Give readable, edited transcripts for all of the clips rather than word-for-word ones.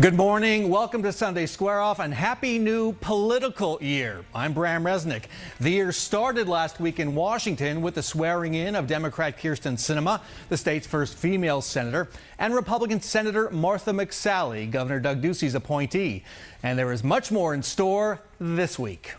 Good morning. Welcome to Sunday Square Off and happy new political year. I'm Brahm Resnik. The year started last week in Washington with the swearing in of Democrat Kyrsten Sinema, the state's first female senator, and Republican Senator Martha McSally, Governor Doug Ducey's appointee. And there is much more in store this week.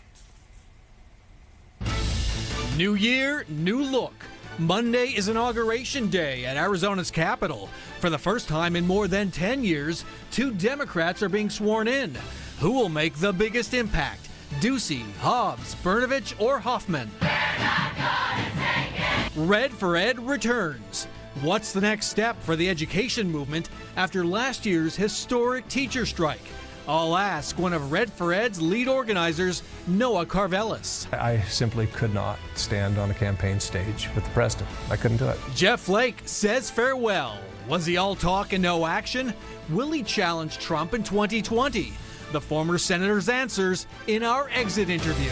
New year, new look. Monday is Inauguration Day at Arizona's Capitol. For the first time in more than 10 years, 2 Democrats are being sworn in. Who will make the biggest impact? Ducey, Hobbs, Brnovich, or Hoffman? Red for Ed returns. What's the next step for the education movement after last year's historic teacher strike? I'll ask one of Red for Ed's lead organizers, Noah Carvelis. I simply could not stand on a campaign stage with the president. I couldn't do it. Jeff Flake says farewell. Was he all talk and no action? Will he challenge Trump in 2020? The former senator's answers in our exit interview.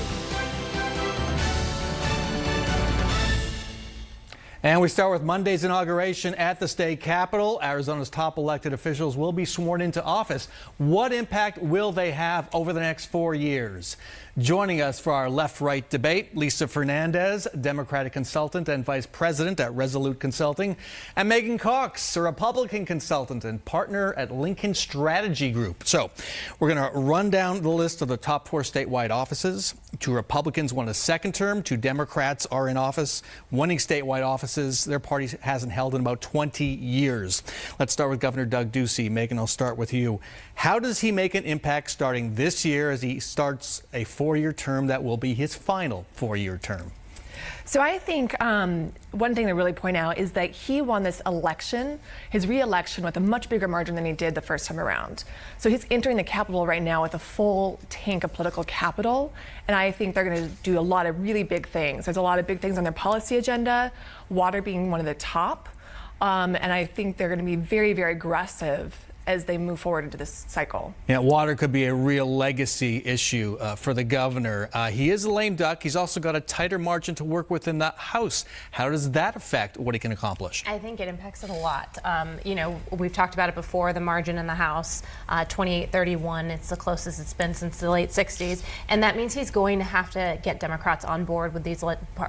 And we start with Monday's inauguration at the state capitol. Arizona's top elected officials will be sworn into office. What impact will they have over the next 4 years? Joining us for our left-right debate, Lisa Fernandez, Democratic consultant and vice president at Resolute Consulting, and Meghan Cox, a Republican consultant and partner at Lincoln Strategy Group. So we're going to run down the list of the top 4 statewide offices. 2 Republicans won a second term. 2 Democrats are in office, winning statewide offices their party hasn't held in about 20 years. Let's start with Governor Doug Ducey. Meghan, I'll start with you. How does he make an impact starting this year as he starts a 4-year term that will be his final 4-year term? So I think one thing to really point out is that he won this election, his re-election, with a much bigger margin than he did the first time around. So he's entering the Capitol right now with a full tank of political capital, and I think they're going to do a lot of really big things. There's a lot of big things on their policy agenda, water being one of the top, and I think they're going to be very, very aggressive as they move forward into this cycle. Yeah, water could be a real legacy issue for the governor. He is a lame duck. He's also got a tighter margin to work with in the House. How does that affect what he can accomplish? I think it impacts it a lot. You know, we've talked about it before, the margin in the House, 28-31. It's the closest it's been since the late 60s. And that means he's going to have to get Democrats on board with these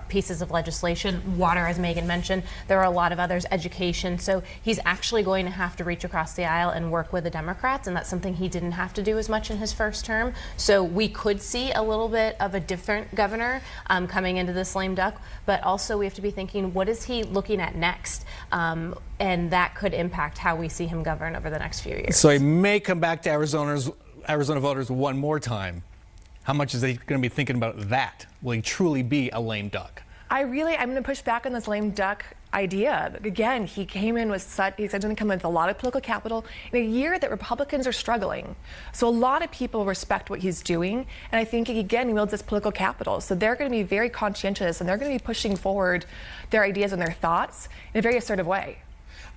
pieces of legislation. Water, as Meghan mentioned, there are a lot of others, education. So he's actually going to have to reach across the aisle and work with the Democrats, and that's something he didn't have to do as much in his first term. So we could see a little bit of a different governor coming into this lame duck, but also we have to be thinking, what is he looking at next? And that could impact how we see him govern over the next few years. So he may come back to Arizona voters one more time. How much is he going to be thinking about that? Will he truly be a lame duck? I'm going to push back on this lame duck idea. Again, he came in with he's going to come in with a lot of political capital in a year that Republicans are struggling. So a lot of people respect what he's doing, and I think, again, he wields this political capital. So they're going to be very conscientious, and they're going to be pushing forward their ideas and their thoughts in a very assertive way.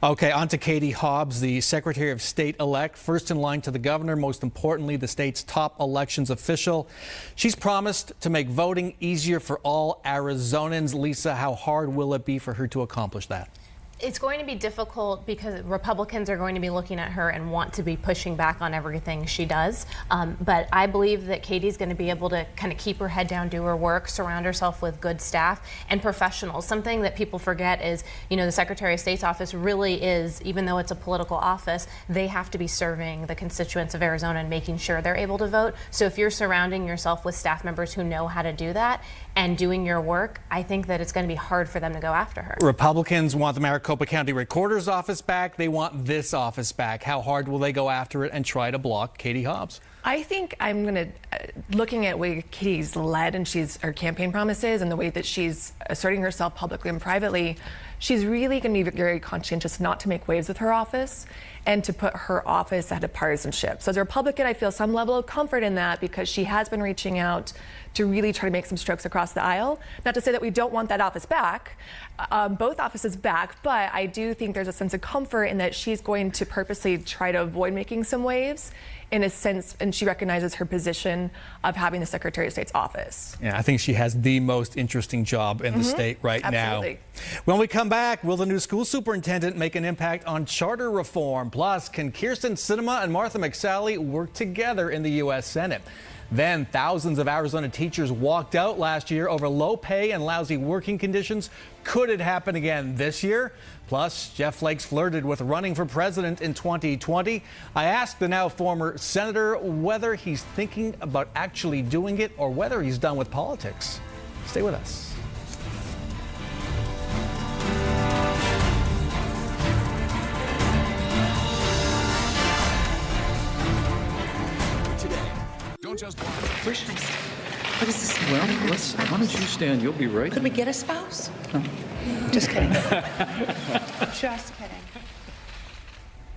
Okay, on to Katie Hobbs, the Secretary of State-elect, first in line to the governor, most importantly, the state's top elections official. She's promised to make voting easier for all Arizonans. Lisa, how hard will it be for her to accomplish that? It's going to be difficult because Republicans are going to be looking at her and want to be pushing back on everything she does. But I believe that Katie's going to be able to kind of keep her head down, do her work, surround herself with good staff and professionals. Something that people forget is, you know, the Secretary of State's office really is, even though it's a political office, they have to be serving the constituents of Arizona and making sure they're able to vote. So if you're surrounding yourself with staff members who know how to do that and doing your work, I think that it's going to be hard for them to go after her. Republicans want the Maricopa County Recorder's office back. They want this office back. How hard will they go after it and try to block Katie Hobbs? I think I'm going to, looking at the way Katie's led and her campaign promises and the way that she's asserting herself publicly and privately, she's really going to be very conscientious not to make waves with her office and to put her office ahead of partisanship. So as a Republican, I feel some level of comfort in that because she has been reaching out to really try to make some strokes across the aisle. Not to say that we don't want that office back, both offices back, but I do think there's a sense of comfort in that she's going to purposely try to avoid making some waves in a sense, and she recognizes her position of having the Secretary of State's office. Yeah, I think she has the most interesting job in the state right Absolutely. now. When we come back, will the new school superintendent make an impact on charter reform? Plus, can Kyrsten Sinema and Martha McSally work together in the U.S. Senate? Then thousands of Arizona teachers walked out last year over low pay and lousy working conditions. Could it happen again this year? Plus, Jeff Flake flirted with running for president in 2020. I asked the now former senator whether he's thinking about actually doing it or whether he's done with politics. Stay with us. Don't just watch. Where should I sit? What is this? Well, why don't you stand? You'll be right. Could we get a spouse? No. Just kidding. Just kidding.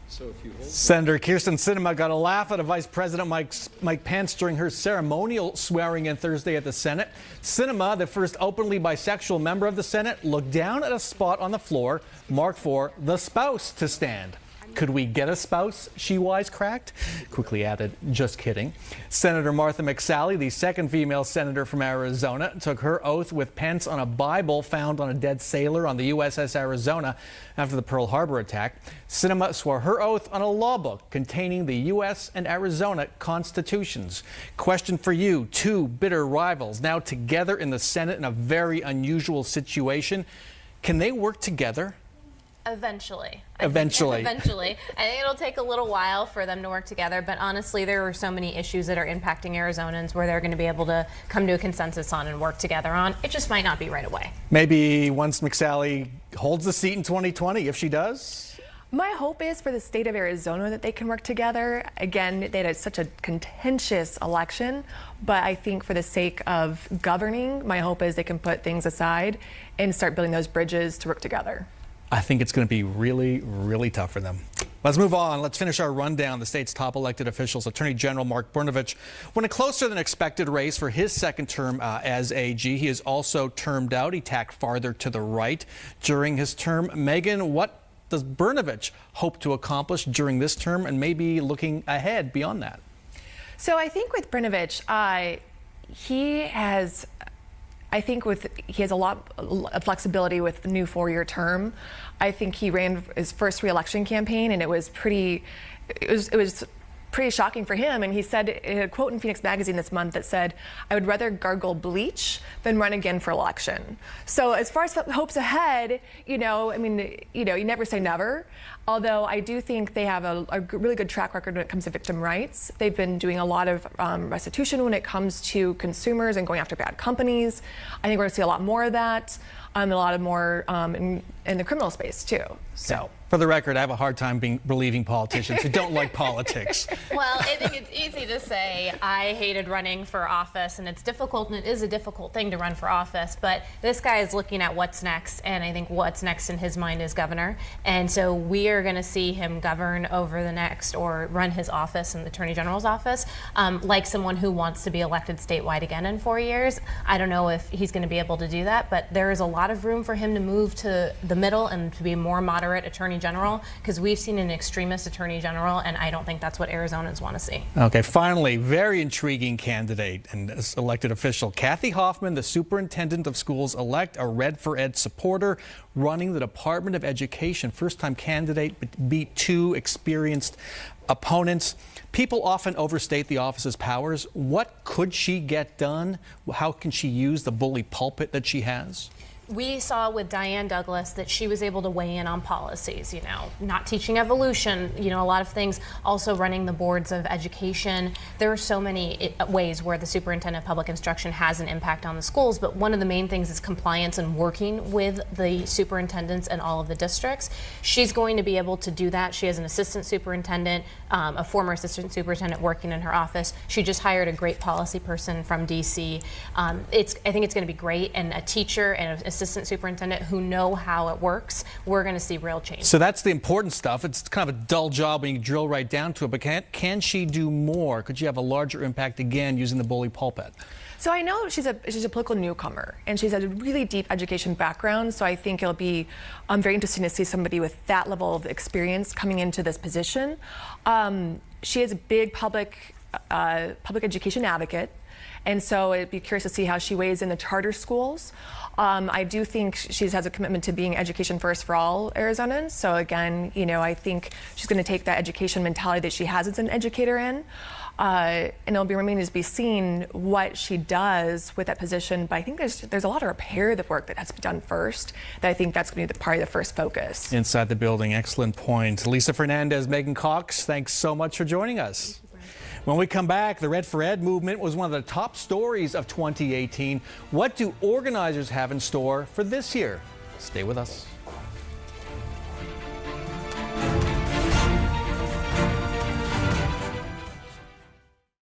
So if you hold Senator Kyrsten Sinema got a laugh out of Vice President Mike Pence during her ceremonial swearing-in Thursday at the Senate. Sinema, the first openly bisexual member of the Senate, looked down at a spot on the floor marked for the spouse to stand. Could we get a spouse? She wisecracked. Quickly added, just kidding. Senator Martha McSally, the second female senator from Arizona, took her oath with Pence on a Bible found on a dead sailor on the USS Arizona after the Pearl Harbor attack. Sinema swore her oath on a law book containing the U.S. and Arizona constitutions. Question for you, two bitter rivals now together in the Senate in a very unusual situation. Can they work together? Eventually. Eventually. Eventually. I think it'll take a little while for them to work together, but honestly, there are so many issues that are impacting Arizonans where they're going to be able to come to a consensus on and work together on. It just might not be right away. Maybe once McSally holds the seat in 2020, if she does? My hope is for the state of Arizona that they can work together. Again, they had such a contentious election, but I think for the sake of governing, my hope is they can put things aside and start building those bridges to work together. I think it's going to be really, really tough for them. Let's move on. Let's finish our rundown. The state's top elected officials. Attorney General Mark Brnovich won a closer than expected race for his second term as AG. He is also termed out. He tacked farther to the right during his term. Meghan, what does Brnovich hope to accomplish during this term and maybe looking ahead beyond that? So I think with Brnovich, he has a lot of flexibility with the new 4-year term. I think he ran his first re-election campaign, and it was pretty shocking for him. And he said, a quote in Phoenix Magazine this month that said, "I would rather gargle bleach than run again for election." So as far as hopes ahead, you never say never. Although I do think they have a really good track record when it comes to victim rights. They've been doing a lot of restitution when it comes to consumers and going after bad companies. I think we're going to see a lot more of that, a lot more in the criminal space too. So. For the record, I have a hard time believing politicians who don't like politics. Well, I think it's easy to say I hated running for office, and it's difficult, and it is a difficult thing to run for office, but this guy is looking at what's next, and I think what's next in his mind is governor. And so we are going to see him govern over the next, or run his office in the Attorney General's office, like someone who wants to be elected statewide again in 4 years. I don't know if he's going to be able to do that, but there is a lot of room for him to move to the middle and to be a more moderate Attorney General, because we've seen an extremist Attorney General, and I don't think that's what Arizonans want to see. Okay, finally, very intriguing candidate and elected official. Kathy Hoffman, the superintendent of schools-elect, a Red for Ed supporter, running the Department of Education. First-time candidate, but beat two experienced opponents. People often overstate the office's powers. What could she get done? How can she use the bully pulpit that she has? We saw with Diane Douglas that she was able to weigh in on policies, not teaching evolution, a lot of things, also running the boards of education. There are so many ways where the superintendent of public instruction has an impact on the schools, but one of the main things is compliance and working with the superintendents and all of the districts. She's going to be able to do that. She has an assistant superintendent, a former assistant superintendent working in her office. She just hired a great policy person from DC. I think it's going to be great, and a teacher and an assistant superintendent who know how it works. We're going to see real change. So that's the important stuff. It's kind of a dull job when you drill right down to it, but can she do more? Could she have a larger impact again using the bully pulpit? So I know she's a political newcomer, and she's had a really deep education background. So I think it'll be very interesting to see somebody with that level of experience coming into this position. She is a big public education advocate, and so it'd be curious to see how she weighs in the charter schools. I do think she has a commitment to being education first for all Arizonans. So again, I think she's going to take that education mentality that she has as an educator in. And it'll be remaining to be seen what she does with that position. But I think there's a lot of repair work that has to be done first. That I think that's going to be probably the first focus. Inside the building, excellent point. Lisa Fernandez, Meghan Cox, thanks so much for joining us. When we come back, the Red for Ed movement was one of the top stories of 2018. What do organizers have in store for this year? Stay with us.